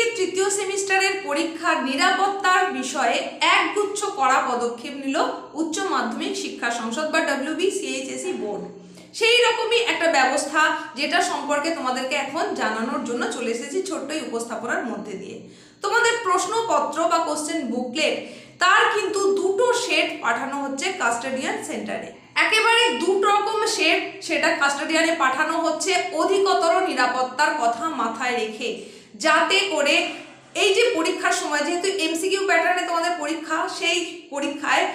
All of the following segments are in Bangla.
থেকে তৃতীয় সেমিস্টারের পরীক্ষার নিরাপত্তার বিষয়ে একগুচ্ছ কড়া পদক্ষেপ নিল উচ্চ মাধ্যমিক শিক্ষা সংসদ বা WBCHSE বোর্ড। সেই রকমই একটা ব্যবস্থা যেটা সম্পর্কে তোমাদেরকে এখন জানানোর জন্য চলে এসেছি ছোট্ট উপস্থাপনার মধ্যে দিয়ে। তোমাদের প্রশ্নপত্র বা কোশ্চেন বুকলেট তার কিন্তু দুটো সেট পাঠানো হচ্ছে কাস্টোডিয়ান সেন্টারে। একেবারে দুটো রকম সেট সেটা কাস্টোডিয়ানে পাঠানো হচ্ছে অধিকতর নিরাপত্তার কথা মাথায় রেখে, যাতে করে এই যে পরীক্ষার সময় যেহেতু MCQ প্যাটার্নে তোমাদের পরীক্ষা, সেই পরীক্ষায়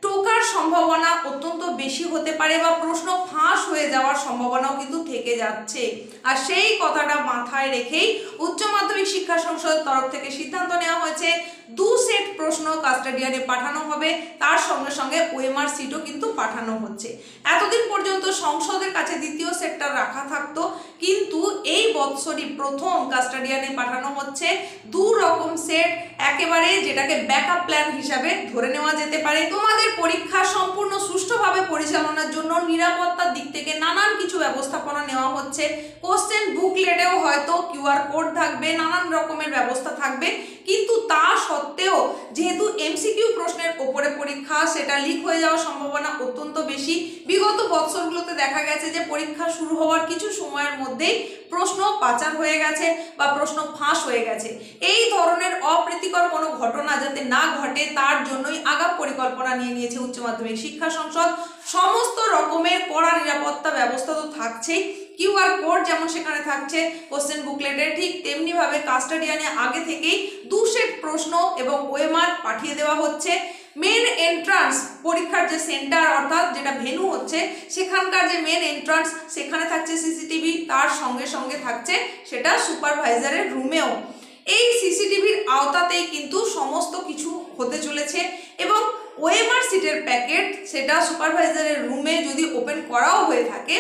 টোকার সম্ভাবনা অত্যন্ত বেশি হতে পারে বা প্রশ্ন ফাঁস হয়ে যাওয়ার সম্ভাবনাও কিন্তু থেকে যাচ্ছে। আর সেই কথাটা মাথায় রেখেই উচ্চ মাধ্যমিক শিক্ষা সংসদের তরফ থেকে সিদ্ধান্ত নেওয়া হয়েছে দু সেট প্রশ্ন কাস্টোডিয়ানে পাঠানো হবে, তার সঙ্গে সঙ্গে OMR সিটও কিন্তু পাঠানো হচ্ছে। এতদিন পর্যন্ত সংসদের কাছে দ্বিতীয় সেটটা রাখা থাকতো, কিন্তু এই বৎসরই প্রথম কাস্টোডিয়ানে পাঠানো হচ্ছে দু রকম সেট, একেবারে যেটাকে ব্যাকআপ প্ল্যান হিসাবে ধরে নেওয়া যেতে পারে। তোমাদের পরীক্ষা সম্পূর্ণ সুষ্ঠুভাবে পরিচালনার জন্য নিরাপত্তার দিক থেকে নানান কিছু ব্যবস্থাপনা নেওয়া হচ্ছে। কোশ্চেন বুকলেটেও হয়তো QR কোড থাকবে, নানান রকমের ব্যবস্থা থাকবে, কিন্তু তা সত্ত্বেও যেহেতু MCQ প্রশ্নের ওপরে পরীক্ষা, সেটা লিক হয়ে যাওয়ার সম্ভাবনা অত্যন্ত বেশি। বিগত বছরগুলোতে দেখা গেছে যে পরীক্ষা শুরু হওয়ার কিছু সময়ের মধ্যেই প্রশ্ন পাচার হয়ে গেছে বা প্রশ্ন ফাঁস হয়ে গেছে। এই ধরনের অপ্রীতিকর কোনো ঘটনা যাতে না ঘটে তার জন্যই আগাম পরিকল্পনা নিয়ে নিয়েছে উচ্চ মাধ্যমিক শিক্ষা সংসদ। সমস্ত রকমের কড়া নিরাপত্তা ব্যবস্থা তো থাকছেই, QR কোড যেমন সেখানে থাকছে কোশ্চেন বুকলেটে, ঠিক তেমনি ভাবে কাস্টোডিয়ানে আগে থেকেই দু সেট প্রশ্ন এবং OMR পাঠিয়ে দেওয়া হচ্ছে। মেন এন্ট্রান্স পরীক্ষার যে সেন্টার অর্থাৎ যেটা ভেন্যু হচ্ছে সেখানকার যে মেন এন্ট্রান্স সেখানে থাকছে CCTV, তার সঙ্গে সঙ্গে থাকছে সেটা সুপারভাইজারের রুমেও। এই CCTVর আওতাতেই কিন্তু সমস্ত কিছু হতে চলেছে এবং OMR সিটের প্যাকেট সেটা সুপারভাইজারের রুমে যদি ওপেন করাও হয়ে থাকে,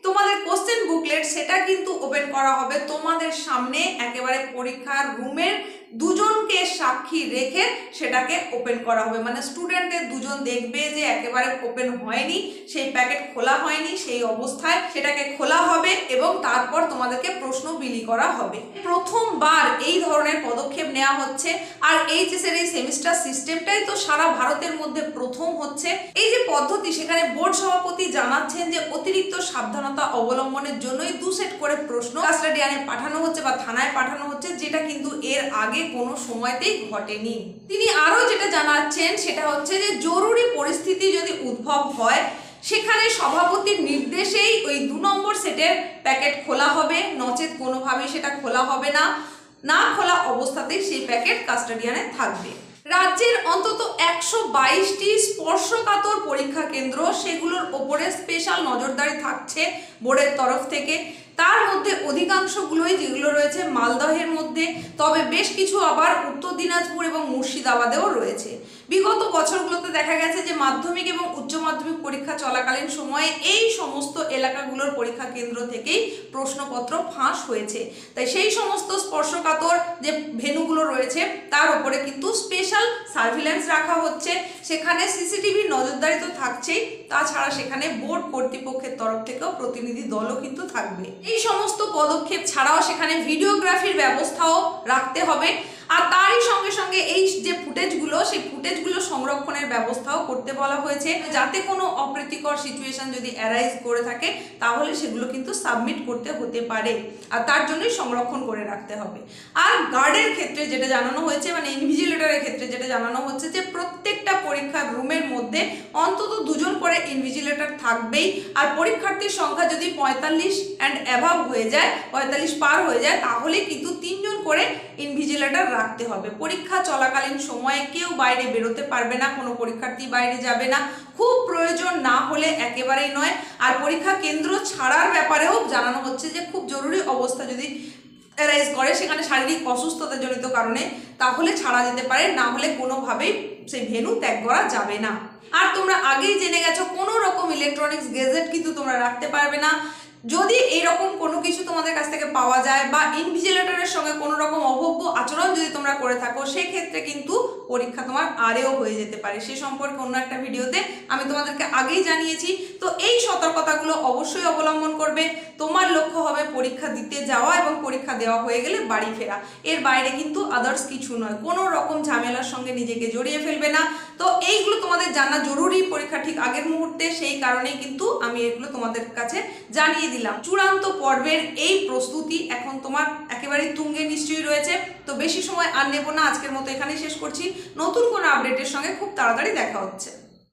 তোমাদের কোশ্চেন বুকলেট সেটা কিন্তু ওপেন করা হবে তোমাদের সামনে, একেবারে পরীক্ষার রুমের দুজনকে সাক্ষী রেখে সেটাকে ওপেন করা হবে। মানে স্টুডেন্টদের দুজন দেখবে যে একেবারে ওপেন হয়নি, সেই প্যাকেট খোলা হয়নি, সেই অবস্থায় সেটাকে খোলা হবে এবং তারপর তোমাদেরকে প্রশ্ন বিলি করা হবে। প্রথমবার এই ধরনের পদক্ষেপ নেওয়া হচ্ছে, আর HSC এর এই সেমিস্টার সিস্টেমটাই তো সারা ভারতের মধ্যে প্রথম হচ্ছে। এই যে পদ্ধতি, সেখানে বোর্ড সভাপতি জানাচ্ছেন যে অতিরিক্ত সাবধানতা অবলম্বনের জন্যই দু সেট করে প্রশ্ন কাস্টোডিয়ানে পাঠানো হচ্ছে বা থানায় পাঠানো হচ্ছে, যেটা কিন্তু এর আগে কোনো সময়তেই ঘটেনি। তিনি আরো যেটা জানাচ্ছেন সেটা হচ্ছে যে জরুরি পরিস্থিতি যদি উদ্ভব হয় সেখানে সভাপতির নির্দেশেই ওই 2 নম্বর সেটের প্যাকেট খোলা হবে, নচেত কোনোভাবেই সেটা খোলা হবে না। না খোলা অবস্থাতেই সেই প্যাকেট কাস্টোডিয়ানে থাকবে। রাজ্যের অন্তত 122টি স্পর্শকাতর পরীক্ষা কেন্দ্র, সেগুলোর ওপরে স্পেশাল নজরদারি থাকছে বোর্ডের তরফ থেকে। তার মধ্যে অধিকাংশগুলোই যেগুলো রয়েছে মালদহের মধ্যে, তবে বেশ কিছু আবার উত্তর দিনাজপুর এবং মুর্শিদাবাদেও রয়েছে। বিগত বছরগুলোতে দেখা গেছে যে মাধ্যমিক এবং উচ্চ মাধ্যমিক পরীক্ষা চলাকালীন সময়ে এই সমস্ত এলাকাগুলোর পরীক্ষা কেন্দ্র থেকেই প্রশ্নপত্র ফাঁস হয়েছে। তাই সেই সমস্ত স্পর্শকাতর যে ভেন্যুগুলো রয়েছে তার উপরে কিন্তু স্পেশাল সার্ভিল্যান্স রাখা হচ্ছে। সেখানে CCTV নজরদারি তো থাকছেই, তাছাড়া সেখানে বোর্ড কর্তৃপক্ষের তরফ থেকেও প্রতিনিধি দলও কিন্তু থাকবে। এই সমস্ত পদক্ষেপ ছাড়াও সেখানে ভিডিওগ্রাফির ব্যবস্থাও রাখতে হবে, আর তারই সঙ্গে সঙ্গে এই যে ফুটেজগুলো, সেই ফুটেজগুলো সংরক্ষণের ব্যবস্থাও করতে বলা হয়েছে, যাতে কোনো অপ্রীতিকর সিচুয়েশন যদি অ্যারাইজ করে থাকে তাহলে সেগুলো কিন্তু সাবমিট করতে হতে পারে, আর তার জন্যই সংরক্ষণ করে রাখতে হবে। আর গার্ডের ক্ষেত্রে যেটা জানানো হয়েছে, মানে ইনভিজিলেটরের ক্ষেত্রে যেটা জানানো হচ্ছে যে প্রত্যেকটা পরীক্ষার রুমের মধ্যে অন্তত 2 জন করে ইনভিজিলেটর থাকবেই। আর পরীক্ষার্থীর সংখ্যা যদি 45 অ্যান্ড অ্যাভাব হয়ে যায়, 45 পার হয়ে যায়, তাহলে কিন্তু 3 জন করে ইনভিজিলেটর রাখতে হবে। পরীক্ষা চলাকালীন সময়ে কেউ বাইরে বেরোতে পারবে না, কোনো পরীক্ষার্থী বাইরে যাবে না, খুব প্রয়োজন না হলে একেবারেই নয়। আর পরীক্ষা কেন্দ্র ছাড়ার ব্যাপারেও জানানো হচ্ছে যে খুব জরুরি অবস্থা যদি অ্যারাইজ করে, সেখানে শারীরিক অসুস্থতা জনিত কারণে, তাহলে ছাড়া যেতে পারে, না হলে কোনোভাবেই সেই ভেন্যু ত্যাগ করা যাবে না। আর তোমরা আগেই জেনে গেছো কোনো রকম ইলেকট্রনিক্স গেজেট কিন্তু তোমরা রাখতে পারবে না। যদি এইরকম কোনো কিছু তোমাদের কাছ থেকে পাওয়া যায় বা ইনভিজিলেটরের সঙ্গে কোনো রকম অভব্য আচরণ যদি তোমরা করে থাকো, সেক্ষেত্রে কিন্তু পরীক্ষা তোমার আরেও হয়ে যেতে পারে। সে সম্পর্কে অন্য একটা ভিডিওতে আমি তোমাদেরকে আগেই জানিয়েছি। তো এই সতর্কতাগুলো অবশ্যই অবলম্বন করবে। তোমার লক্ষ্য হবে পরীক্ষা দিতে যাওয়া এবং পরীক্ষা দেওয়া হয়ে গেলে বাড়ি ফেরা। এর বাইরে কিন্তু আদার্স কিছু নয়। কোনো রকম ঝামেলার সঙ্গে নিজেকে জড়িয়ে ফেলবে না। তো এইগুলো তোমাদের জানা জরুরি পরীক্ষা ঠিক আগের মুহূর্তে, সেই কারণেই কিন্তু আমি এগুলো তোমাদের কাছে জানিয়ে দিলাম। চূড়ান্ত পর্বের এই প্রস্তুতি এখন তোমার একেবারেই তুঙ্গে নিশ্চয়ই রয়েছে। তো বেশি সময় আর নেব না, আজকের মতো এখানেই শেষ করছি। নতুন কোনো আপডেটের সঙ্গে খুব তাড়াতাড়ি দেখা হচ্ছে।